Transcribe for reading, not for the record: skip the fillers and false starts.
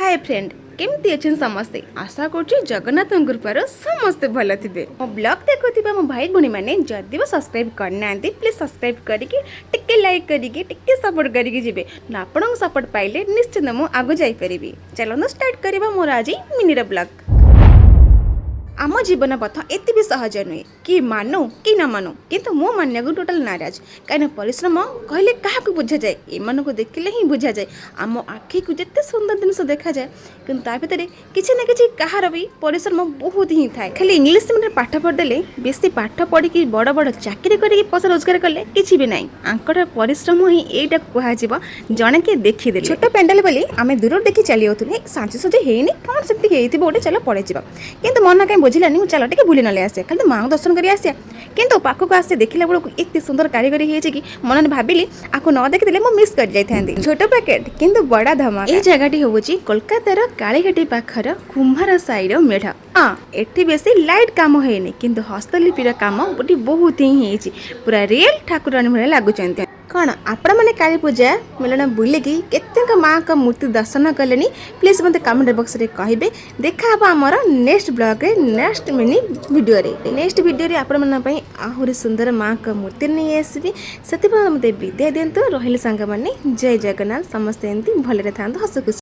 Hi friend केमती अच्छे समस्ते आशा करुँच जगन्नाथ कृपार समस्ते भल थे मो ब्लॉग देखुवा मो भाई भौणी मैंने जदि सब्सक्राइब करना प्लीज सब्सक्राइब करके लाइक करके सपोर्ट करके जी आपण सपोर्ट पाइले निश्चित मुझे आगु जापरि चलो स्टार्ट करवा मोर आज मिनिर ब्लॉग। आम जीवन पथ एत भी सहज नुहे कि मानु कि न मानु किंतु मो मानिया को टोटाल नाराज कहीं परिश्रम कहले क्या बुझा जाए एम को देखिले ही बुझा जाए आम आखि को जिते सुंदर जिन देखा जाए किंतु ता भितर किसी ना कि कहार भी परिश्रम बहुत ही थाए खाली इंग्लीश मीडियम पाठ पढ़ीदे बेसी पाठ पढ़ी बड़ बड़ चाकरी करके पैसा रोजगार कले किसी भी ना आंकर परिश्रम ही यहीटा कह जड़े किए देखीदे छोट पेंडाल बोली आम दूर देखी चली जाऊे साजसज होनी कौन से गोटे चलो पड़े जा कि मन कहीं बुझिलानी चलो टे बुली ना आसे खाली माँ दर्शन कर आसिया किंतु पाखक आसे देखला बेलू एत सुंदर कारीगरी कि मन भाविली आपको न देखी मु मिस कर जाती छोट पैकेट किंतु बड़ा धमाका। ये जगह हूँ कोलकातार कालीघाटी पाखर कुंभार साईर मेढ़ एठी बेसी लाइट काम होनी किंतु हस्तलिपिर काम गोटे बहुत ही पूरा रियल ठाकुराणी भाई लगुच कौन आपण मैंने काली पूजा मिलन बुलिकी केत माँ का मूर्ति दर्शन कले प्लीज मत कमेंट बॉक्स रे कहिबे देखा आमर नेक्स्ट ब्लॉग रे नेक्स्ट मिनी वीडियो रे नेक्स्ट वीडियो रे आपण मन पई आहुरी सुंदर माँ का मूर्ति नहीं आसबी से मत विदाय दिंतु रहिले सांग माने जय जगन्नाथ समस्त एमती भले था हस खुशी।